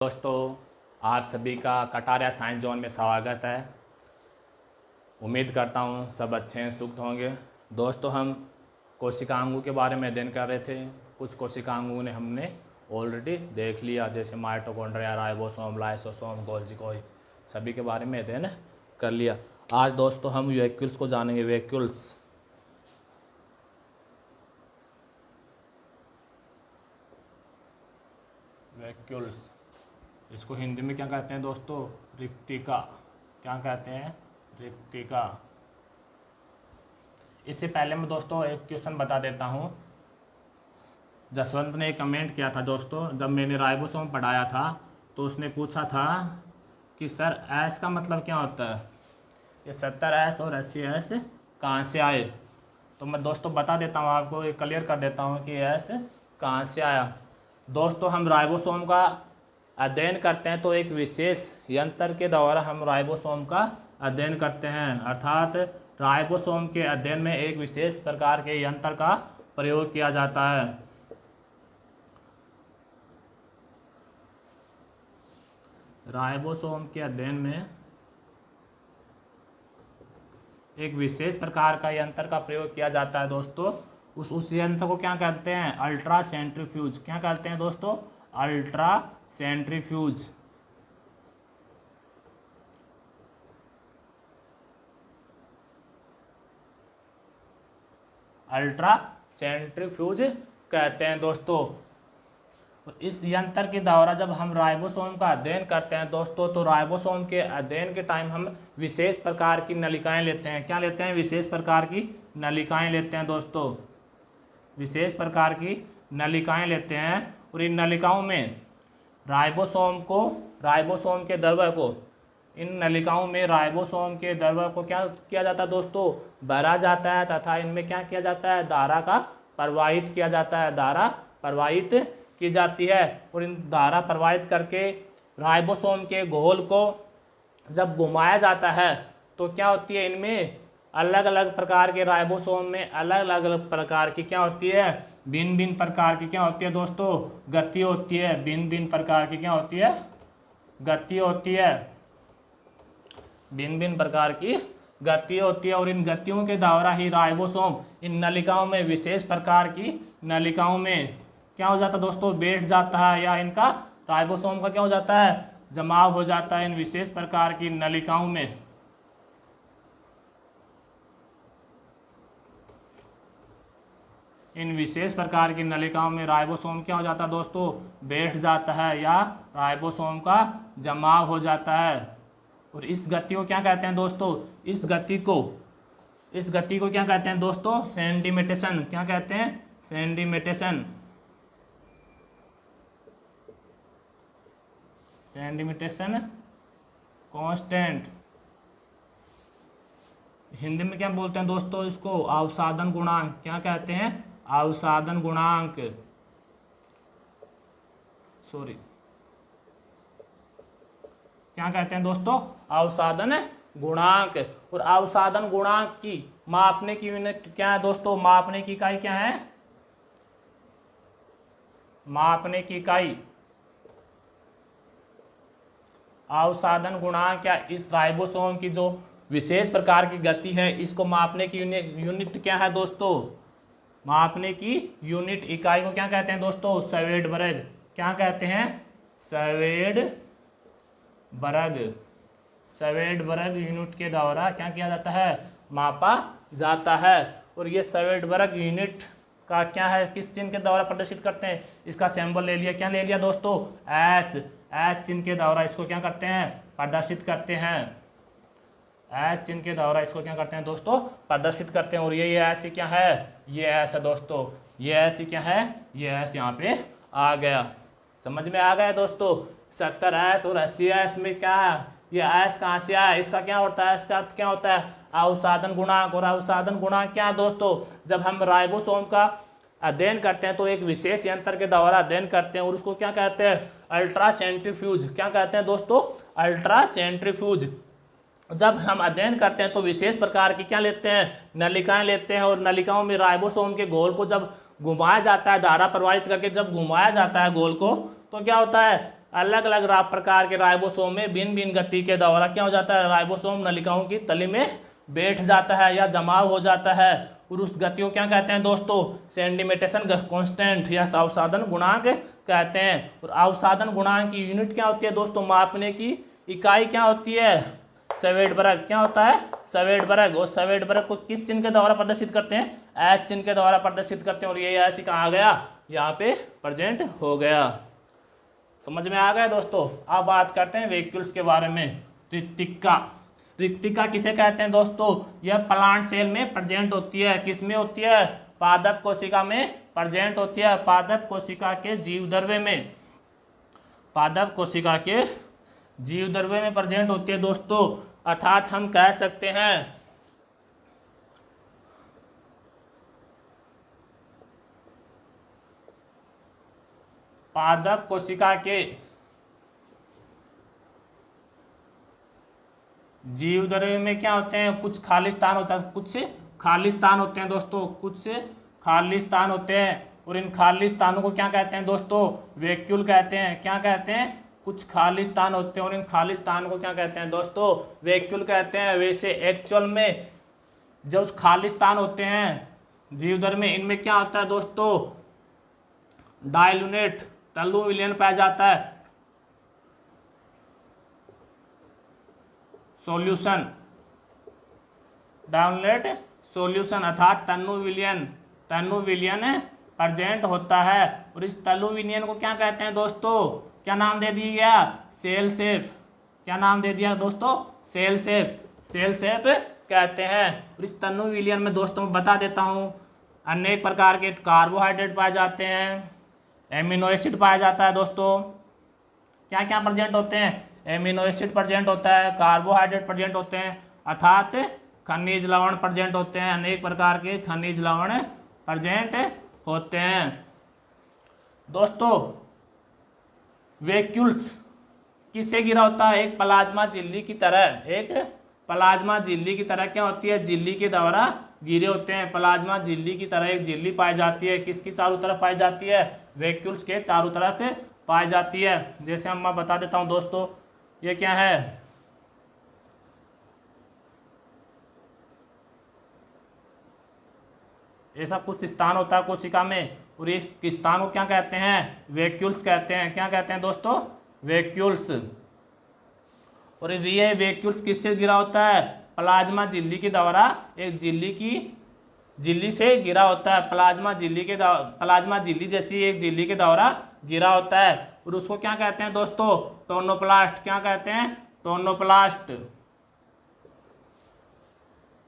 दोस्तों, आप सभी का कटारिया साइंस जोन में स्वागत है। उम्मीद करता हूँ सब अच्छे हैं, सुख होंगे। दोस्तों, हम कोशिकांगों के बारे में अध्ययन कर रहे थे। कुछ कोशिकांगों ने हमने ऑलरेडी देख लिया, जैसे माइटोकॉन्ड्रिया, राइबोसोम, लाइसोसोम, गोल्गी कोई, सभी के बारे में अध्ययन कर लिया। आज दोस्तों हम वैक्यूल्स को जानेंगे। वैक्यूल्स इसको हिंदी में क्या कहते हैं दोस्तों? रिक्तिका। क्या कहते हैं? रिक्तिका। इससे पहले मैं दोस्तों एक क्वेश्चन बता देता हूँ। जसवंत ने एक कमेंट किया था दोस्तों, जब मैंने राइबोसोम पढ़ाया था तो उसने पूछा था कि सर एस का मतलब क्या होता है, ये 70S और 80S कहाँ से आए। तो मैं दोस्तों बता देता हूँ आपको, ये क्लियर कर देता हूँ कि एस कहाँ से आया। दोस्तों, हम राइबोसोम का अध्ययन करते हैं तो एक विशेष यंत्र के द्वारा हम राइबोसोम का अध्ययन करते हैं, अर्थात राइबोसोम के अध्ययन में एक विशेष प्रकार के यंत्र का प्रयोग किया जाता है। राइबोसोम के अध्ययन में एक विशेष प्रकार का यंत्र का प्रयोग किया जाता है दोस्तों। उस यंत्र को क्या कहते हैं? Ultra centrifuge. क्या कहते हैं दोस्तों? Ultra centrifuge. अल्ट्रा सेंट्रीफ्यूज कहते हैं दोस्तों। इस यंत्र के द्वारा जब हम राइबोसोम का अध्ययन करते हैं दोस्तों, तो राइबोसोम के अध्ययन के टाइम हम विशेष प्रकार की नलिकाएं लेते हैं। क्या लेते हैं? विशेष प्रकार की नलिकाएं लेते हैं दोस्तों। विशेष प्रकार की नलिकाएं लेते हैं और इन नलिकाओं में राइबोसोम के द्रव्य को, इन नलिकाओं में राइबोसोम के द्रव्य को क्या किया जाता है दोस्तों? भरा जाता है तथा इनमें क्या किया जाता है? धारा का प्रवाहित किया जाता है। धारा प्रवाहित की जाती है और इन धारा प्रवाहित करके राइबोसोम के घोल को जब घुमाया जाता है तो क्या होती है? इनमें अलग अलग प्रकार के राइबोसोम में अलग अलग प्रकार की क्या होती है? भिन्न भिन्न प्रकार की क्या होती है दोस्तों? गति होती है। भिन्न भिन्न प्रकार की क्या होती है? गति होती है। भिन्न भिन्न प्रकार की गति होती है और इन गतियों के द्वारा ही राइबोसोम इन नलिकाओं में, विशेष प्रकार की नलिकाओं में क्या हो जाता है दोस्तों? बैठ जाता है, या इनका राइबोसोम का क्या हो जाता है? जमाव हो जाता है इन विशेष प्रकार की नलिकाओं में। इन विशेष प्रकार की नलिकाओं में राइबोसोम क्या हो जाता है दोस्तों? बैठ जाता है या राइबोसोम का जमाव हो जाता है। और इस गति को क्या कहते हैं दोस्तों? इस गति को क्या कहते हैं दोस्तों? सेंडिमेटेशन। क्या कहते हैं? सेंडिमेटेशन। सेंडिमेटेशन कांस्टेंट। हिंदी में क्या बोलते हैं दोस्तों इसको? अवसादन गुणांक। क्या कहते हैं? अवसादन गुणांक। क्या कहते हैं दोस्तों? अवसादन गुणांक। और अवसादन गुणांक की मापने की यूनिट क्या है दोस्तों? मापने की इकाई क्या है? मापने की इकाई अवसादन गुणांक। क्या इस राइबोसोम की जो विशेष प्रकार की गति है, इसको मापने की यूनिट क्या है दोस्तों? मापने की यूनिट इकाई को क्या कहते हैं दोस्तों? सवेडबर्ग। क्या कहते हैं? सवेडबर्ग यूनिट के द्वारा क्या किया जाता है? मापा जाता है। और ये सवेडबर्ग यूनिट का क्या है? किस चिन्ह के द्वारा प्रदर्शित करते हैं? इसका सिंबल ले लिया। क्या ले लिया दोस्तों? एच चिन्ह के द्वारा इसको क्या करते हैं? प्रदर्शित करते हैं। एच चिन्ह के द्वारा इसको क्या करते हैं दोस्तों? प्रदर्शित करते हैं। और ये ऐसी क्या है? ये एस है दोस्तों। ये ऐसी क्या है? ये एस यहाँ पे आ गया। समझ में आ गया दोस्तों? 70S और 80S में क्या है? ये एस कहाँ से आया? इसका क्या होता है? इसका अर्थ क्या होता है? अवसादन गुणांक। और अवसादन गुणांक क्या है दोस्तों? जब हम राइबोसोम का अध्ययन करते हैं तो एक विशेष यंत्र के द्वारा अध्ययन करते हैं और उसको क्या कहते हैं? Ultra centrifuge. क्या कहते हैं दोस्तों? Ultra centrifuge. जब हम अध्ययन करते हैं तो विशेष प्रकार की क्या लेते हैं? नलिकाएं लेते हैं और नलिकाओं में राइबोसोम के घोल को जब घुमाया जाता है, धारा प्रवाहित करके जब घुमाया जाता है घोल को, तो क्या होता है? अलग अलग प्रकार के राइबोसोम में भिन्न भिन्न गति के द्वारा क्या हो जाता है, राइबोसोम नलिकाओं की तली में बैठ जाता है या जमाव हो जाता है, और उस गति को क्या कहते हैं दोस्तों, सेंटीमेटेशन कांस्टेंट या अवसादन गुणांक कहते हैं। और अवसादन गुणांक की यूनिट क्या होती है दोस्तों, मापने की इकाई क्या होती है, सेवेडबर्ग। क्या होता है, सेवेडबर्ग। और सेवेडबर्ग को किस चिन्ह के द्वारा प्रदर्शित करते हैं, एच चिन्ह के द्वारा प्रदर्शित करते हैं। और ये एच कहाँ आ गया, यहाँ पे प्रेजेंट हो गया। समझ में आ गया दोस्तों। अब बात करते हैं वैक्यूल्स के बारे में। रिक्तिका, रिक्तिका किसे कहते हैं दोस्तों, यह प्लांट सेल में प्रेजेंट होती है। किस में होती है, पादप कोशिका में प्रेजेंट होती है। पादप कोशिका के जीवद्रव्य में, पादप कोशिका के जीवद्रव्य में प्रेजेंट होती है दोस्तों। अर्थात हम कह सकते हैं पादप कोशिका के जीवद्रव्य में क्या होते हैं, कुछ खाली स्थान होता है, कुछ खाली स्थान होते हैं दोस्तों, कुछ खाली स्थान होते हैं। और इन खाली स्थानों को क्या कहते हैं दोस्तों, वैक्यूल कहते हैं। क्या कहते हैं, कुछ खाली स्थान होते हैं और इन खाली स्थान को क्या कहते हैं दोस्तों, वैक्यूल कहते हैं। वैसे एक्चुअल में जो खाली स्थान होते हैं जीवद्रव्य में, इनमें क्या होता है दोस्तों, डाइल्यूनेट तल्लु विलयन पाया जाता है, सॉल्यूशन, डाइल्यूनेट सॉल्यूशन अर्थात तन्नु विलयन प्रेजेंट होता है। और इस तल्लु विलयन को क्या कहते हैं दोस्तों, क्या नाम दे दिया गया, सेल शेप। क्या नाम दे दिया दोस्तों, सेल शेप, सेल शेप कहते हैं। और इस तन्नु विलयन में दोस्तों मैं बता देता हूँ, अनेक प्रकार के कार्बोहाइड्रेट पाए जाते हैं, एमिनो एसिड पाया जाता है दोस्तों। क्या क्या प्रेजेंट होते हैं, एमिनो एसिड प्रेजेंट होता है, कार्बोहाइड्रेट प्रेजेंट होते हैं, अर्थात खनिज लवण प्रेजेंट होते हैं। अनेक प्रकार के खनिज लवण प्रेजेंट होते हैं दोस्तों। वैक्यूल्स किससे घिरा होता है, एक प्लाज्मा झिल्ली की तरह, एक प्लाज्मा झिल्ली की तरह क्या होती है, झिल्ली के द्वारा घिरे होते हैं। प्लाज्मा झिल्ली की तरह एक झिल्ली पाई जाती है, किसकी चारों तरफ पाई जाती है, वैक्यूल्स के चारों तरफ पाई जाती है। जैसे हम मैं बता देता हूं दोस्तों, ये क्या है, ऐसा कुछ स्थान होता है कोशिका में, और इस स्थान को क्या कहते हैं, वैक्यूल्स कहते हैं। क्या कहते हैं दोस्तों, वैक्यूल्स। और ये वैक्यूल्स किससे घिरा होता है, प्लाज्मा झिल्ली के द्वारा, एक झिल्ली से घिरा होता है। प्लाज्मा झिल्ली जैसी एक झिल्ली के द्वारा घिरा होता है। और उसको क्या कहते हैं दोस्तों, टोर्नोप्लास्ट। क्या कहते हैं, टोर्नोप्लास्ट।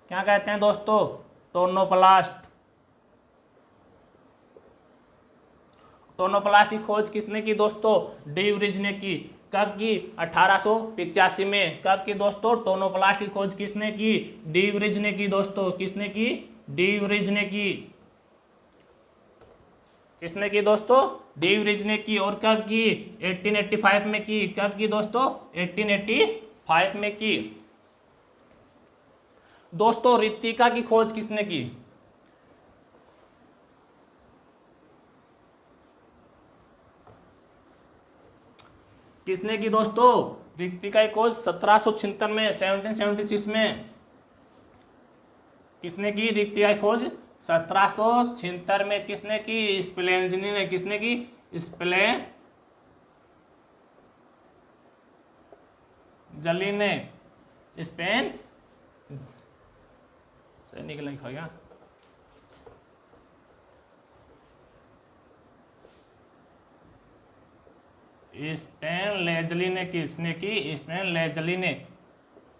क्या कहते हैं दोस्तों, टोर्नोप्लास्ट। टोर्नोप्लास्ट की खोज किसने की दोस्तों, डी व्रिज ने की। कब की, 1885 में। कब की दोस्तों, टोर्नोप्लास्ट की खोज किसने की, डी व्रिज ने की दोस्तों। किसने की, डी व्रिज ने की। किसने की दोस्तों, डी व्रिज ने की। और कब की, 1885 में की। कब की दोस्तों, 1885 में की दोस्तों। रिक्तिका की खोज किसने की, किसने की दोस्तों, रिक्तिका की खोज 1776 में, 1776 में किसने की, रिक्तिका की खोज 1776 में किसने की, स्पेलेंजनी ने। किसने की, स्पेलेंजनी ने, स्पेन से निकल गया, स्पेन लेजली ने। किसने की, स्पेन लेजली ने।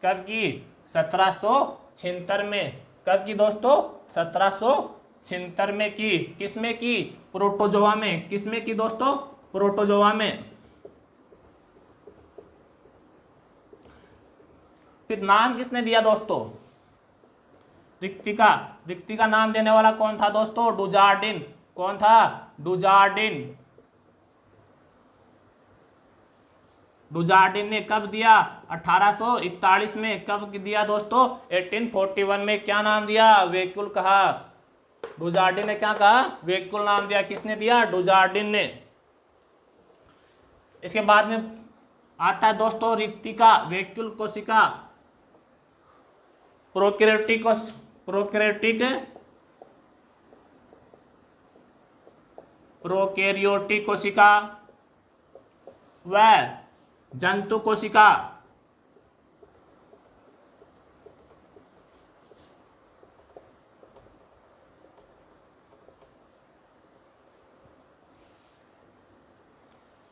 कब की, 1776 में। कब की दोस्तों, 1776 में की। किसमें की, प्रोटोजोआ में। किसमें की दोस्तों, प्रोटोजोआ में। फिर नाम किसने दिया दोस्तों, रिक्तिका। रिक्तिका नाम देने वाला कौन था दोस्तों, डुजार्डिन। कौन था, डुजार्डिन। डुजार्डिन ने कब दिया, 1841 में। कब दिया दोस्तों, 1841 में। क्या नाम दिया, वैक्यूल कहा। डुजार्डिन ने क्या कहा, वैक्यूल नाम दिया। किसने दिया, डुजार्डिन ने। इसके बाद में आता है दोस्तों रिक्तिका, वैक्यूल कोशिका, प्रोकैरियोटिक प्रोकैरियोटिक प्रोकैरियोटिक कोशिका व जंतु कोशिका।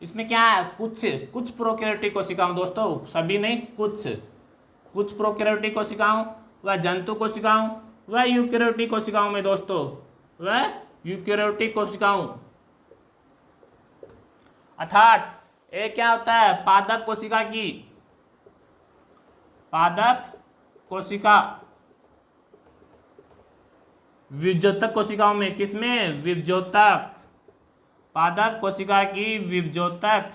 इसमें क्या है, कुछ कुछ प्रोकैरियोटिक कोशिकाओं दोस्तों, सभी नहीं, कुछ प्रोकैरियोटिक कोशिकाओं व जंतु कोशिकाओं व यूकैरियोटिक कोशिकाओं में दोस्तों, व यूकैरियोटिक कोशिकाओं, अर्थात एक क्या होता है पादप कोशिका की, पादप कोशिका विभजोतक कोशिकाओं में, किसमें, विभजोतक, पादप कोशिका की विभजोतक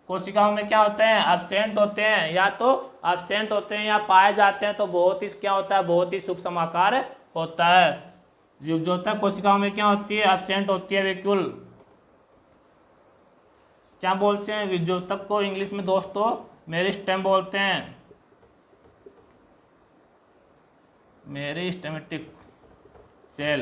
कोशिकाओं में क्या होते हैं, एब्सेंट होते हैं, या तो एब्सेंट होते हैं या पाए जाते हैं, तो बहुत ही क्या होता है, बहुत ही सूक्ष्म आकार होता है। विभजोतक कोशिकाओं में क्या होती है, एब्सेंट होती है वैक्यूल। क्या बोलते हैं विभजोतक को इंग्लिश में दोस्तों, मेरिस्टेम बोलते हैं, मेरिस्टेमेटिक सेल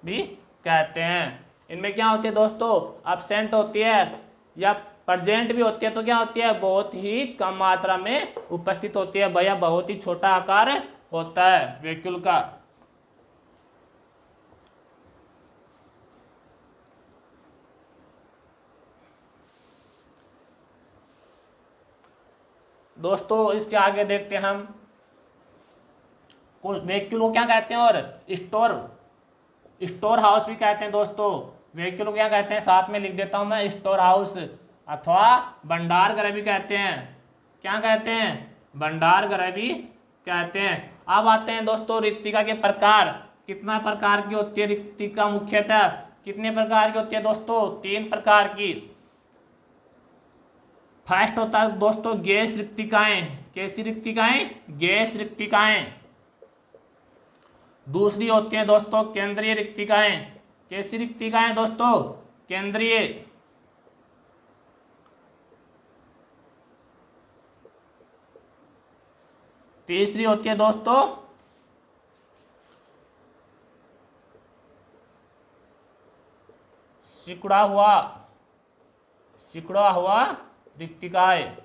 भी कहते हैं। इनमें क्या होती है दोस्तों, एब्सेंट होती है या प्रेजेंट भी होती है, तो क्या होती है, बहुत ही कम मात्रा में उपस्थित होती है भैया, बहुत ही छोटा आकार होता है वैक्यूल का। दोस्तों इसके आगे देखते हैं हम वैक्यूल को क्या कहते हैं, और स्टोर हाउस भी कहते हैं दोस्तों। वैक्यूल को क्या कहते हैं, साथ में लिख देता हूं मैं, स्टोर हाउस अथवा भंडार गृह भी कहते हैं। क्या कहते हैं, भंडार गृह भी कहते हैं। अब आते हैं दोस्तों रिक्तिका के प्रकार, कितना प्रकार की होती है रिक्तिका, मुख्यतः कितने प्रकार की होती है दोस्तों, 3 प्रकार की। फर्स्ट होता है दोस्तों गैस रिक्तिकाएं, कैसी रिक्तिकाएं, गैस रिक्तिकाएं। दूसरी होती हैं दोस्तों केंद्रीय रिक्तिकाएं, कैसी रिक्तिकाएं दोस्तों, केंद्रीय। तीसरी होती है दोस्तों सिकुड़ा हुआ रिक्तिकाएं।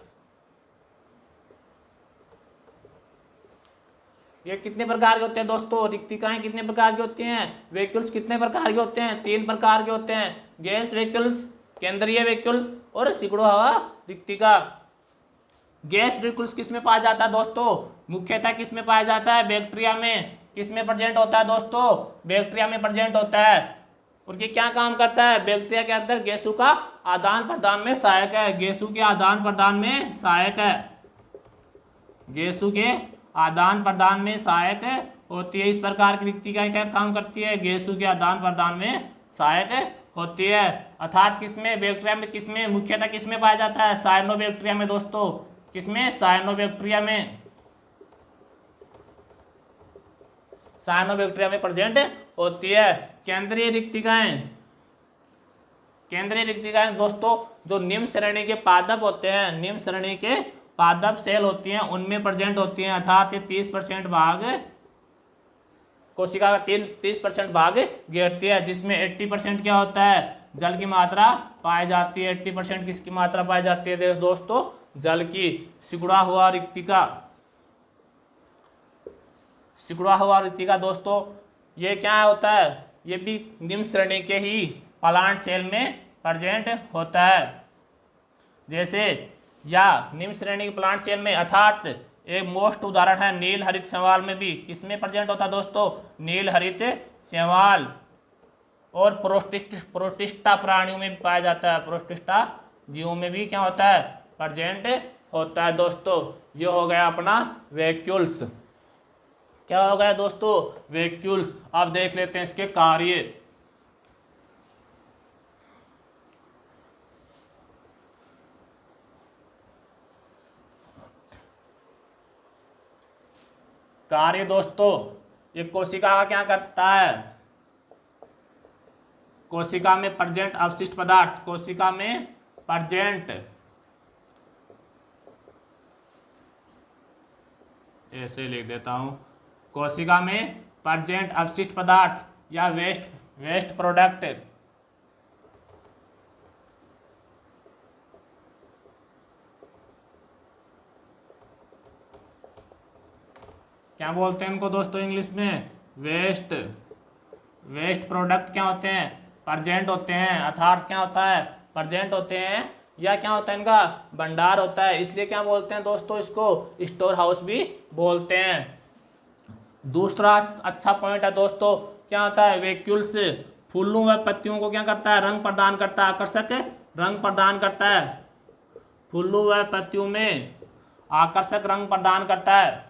ये कितने प्रकार के होते हैं दोस्तों, रिक्तिकाएं कितने प्रकार की होती हैं, वैक्यूल्स कितने प्रकार के होते हैं, 3 प्रकार के होते हैं, गैस वैक्यूल्स, केंद्रीय वैक्यूल्स और सिकुड़ा हुआ रिक्तिका। गैस वैक्यूल्स किस में पाया जाता है दोस्तों, मुख्यतः किस में पाया जाता है, बैक्टीरिया में। किस में प्रेजेंट होता है दोस्तों, बैक्टीरिया में प्रेजेंट होता है। और ये क्या काम करता है, बैक्टीरिया के अंदर गैसों का आदान प्रदान में सहायक है, गैसों के आदान प्रदान में सहायक है, गैसों के आदान प्रदान में सहायक होती है। इस प्रकार की रिक्तिका क्या काम करती है, गैसों के आदान प्रदान में सहायक होती है। अर्थात किसमें, बैक्टीरिया में, किसमें, मुख्यतः किसमें पाया जाता है, साइनोबैक्टीरिया में दोस्तों, किसमें, साइनोबैक्टीरिया में, साइनोबैक्टीरिया में प्रेजेंट होती है। केंद्रीय रिक्तिकाएं, केंद्रीय रिक्तिकाएं दोस्तों जो निम्न श्रेणी के पादप होते हैं, निम्न श्रेणी के पादप सेल होती हैं उनमें प्रेजेंट होती हैं। अर्थात 30% भाग कोशिका का 30% भाग घेरती है, जिसमें 80% क्या होता है, जल की मात्रा पाई जाती है। 80% किसकी मात्रा पाई जाती है दोस्तों, जल की। सिकुड़ा हुआ रिक्तिका, सिकुड़ा हुआ रिक्तिका दोस्तों ये क्या होता है, ये भी निम्न श्रेणी के ही प्लांट सेल में प्रेजेंट होता है। जैसे या निम्न श्रेणी के प्लांट सेल में, अर्थात एक मोस्ट उदाहरण है नील हरित शैवाल में भी किसमें प्रेजेंट होता है दोस्तों, नील हरित शैवाल। और प्रोटिस्टा प्राणियों में भी पाया जाता है, प्रोटिस्टा जीवों में भी क्या होता है, प्रेजेंट होता है दोस्तों। ये हो गया अपना वैक्यूल्स। क्या हो गया दोस्तों, वैक्यूल्स। अब देख लेते हैं इसके कार्य। कार्य दोस्तों, ये कोशिका का क्या करता है, कोशिका में प्रेजेंट अवशिष्ट पदार्थ, कोशिका में प्रजेंट, ऐसे लिख देता हूं, कोशिका में प्रजेंट अपशिष्ट पदार्थ या वेस्ट प्रोडक्ट क्या बोलते हैं इनको दोस्तों इंग्लिश में? वेस्ट प्रोडक्ट क्या होते हैं? प्रजेंट होते हैं, अर्थात क्या होता है? प्रजेंट होते हैं, या क्या होता है इनका भंडार होता है, इसलिए क्या बोलते हैं दोस्तों इसको? स्टोर हाउस भी बोलते हैं। दूसरा अच्छा पॉइंट है दोस्तों, क्या होता है? वैक्यूल्स फूलों व पत्तियों को क्या करता है? रंग प्रदान करता है, आकर्षक रंग प्रदान करता है। फूलों व पत्तियों में आकर्षक रंग प्रदान करता है।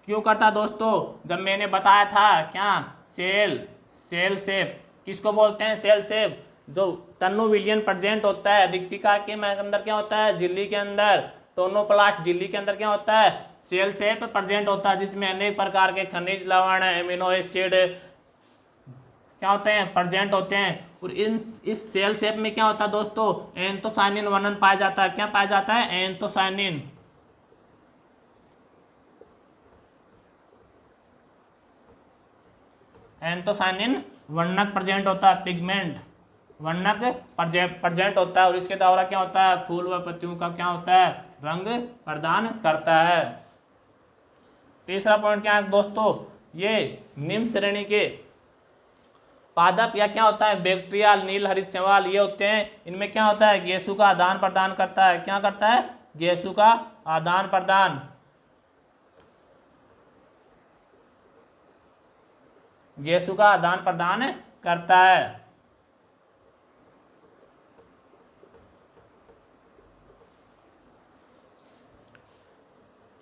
क्यों करता दोस्तों? जब मैंने बताया था क्या, सेल शेप किसको बोलते हैं? सेल शेप जो तन्नु विलियन प्रेजेंट होता है रिक्तिका के अंदर, क्या होता है? झिल्ली के अंदर, टोनोप्लास्ट झिल्ली के अंदर क्या होता है? सेल शेप प्रेजेंट होता है, जिसमें अनेक प्रकार के खनिज, लवण, एमिनो एसिड क्या होते हैं? प्रेजेंट होते हैं। और इस सेल शेप में क्या होता है दोस्तों? एंथोसायनिन वर्णन पाया जाता है। क्या पाया जाता है? एंथोसायनिन। एंथोसायनिन वर्णक प्रेजेंट होता है, पिगमेंट वर्णक प्रेजेंट होता है, और इसके द्वारा क्या होता है? फूल व पत्तियों का क्या होता है? रंग प्रदान करता है। तीसरा पॉइंट क्या है दोस्तों? ये निम्न श्रेणी के पादप या क्या होता है? बैक्टीरिया, नील हरित शैवाल ये होते हैं। इनमें क्या होता है? गैसों का आदान प्रदान करता है। क्या करता है? गैसों का आदान प्रदान। गैसों का आदान प्रदान करता है।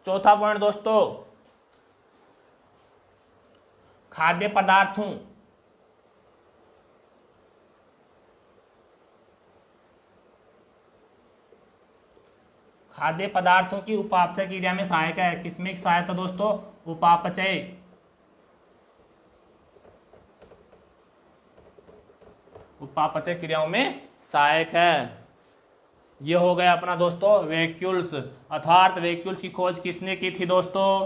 चौथा पॉइंट दोस्तों, खाद्य पदार्थों की उपापचय क्रिया में सहायक है। किसमें सहायता दोस्तों? उपापचय क्रियाओं में सहायक है। ये हो गया अपना दोस्तों वैक्यूल्स। अर्थात वैक्यूल्स की खोज किसने की थी दोस्तों?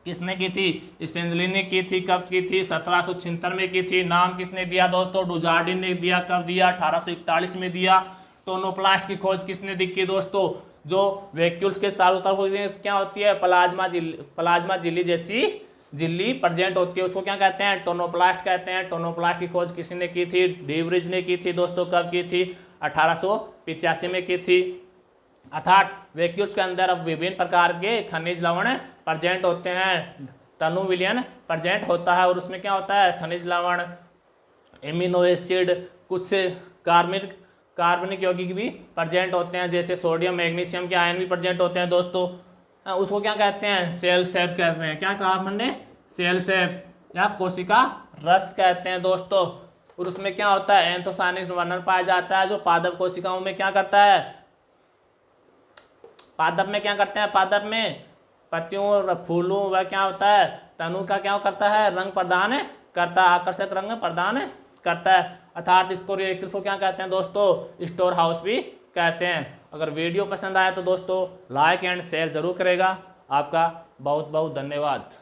किसने की थी? स्पेंजली ने की थी। कब की थी? 1776 में की थी। नाम किसने दिया दोस्तों? डुजार्डिन ने दिया। कब दिया? 1841 में दिया। टोनोप्लास्ट की खोज किसने की दोस्तों? जो वैक्यूल्स के चारों तरफ क्या होती है? प्लाज्मा झिल्ली जैसी झिल्ली प्रेजेंट होती है, उसको क्या कहते हैं? टोनोप्लास्ट कहते हैं। टोनोप्लास्ट की खोज किसने की थी? डीवरिज ने की थी दोस्तों। कब की थी? 1885 में की थी। अर्थात वैक्यूल्स के अंदर अब विभिन्न प्रकार के खनिज, लवण प्रेजेंट होते हैं। तनु विलयन प्रेजेंट होता है, और उसमें क्या होता है? खनिज, लवण, एमिनो एसिड, कुछ कार्बनिक यौगिक भी प्रेजेंट होते हैं, जैसे सोडियम, मैग्नीशियम के आयन भी प्रेजेंट होते हैं दोस्तों। उसको क्या कहते हैं? सेल शेप कहते हैं। क्या कहा हमने? सेल शेप या कोशिका रस कहते हैं दोस्तों। और उसमें क्या होता है? एंथोसायनिन वर्णन पाया जाता है, जो पादप कोशिकाओं में क्या करता है? पादप में क्या करते हैं? पादप में पत्तियों और फूलों व क्या होता है? तनु का क्या करता है? रंग प्रदान करता है, आकर्षक रंग प्रदान करता है। अर्थात इसको रिएक्टर्स को क्या कहते हैं दोस्तों? स्टोर हाउस भी कहते हैं। अगर वीडियो पसंद आया तो दोस्तों लाइक एंड शेयर जरूर करेगा। आपका बहुत बहुत धन्यवाद।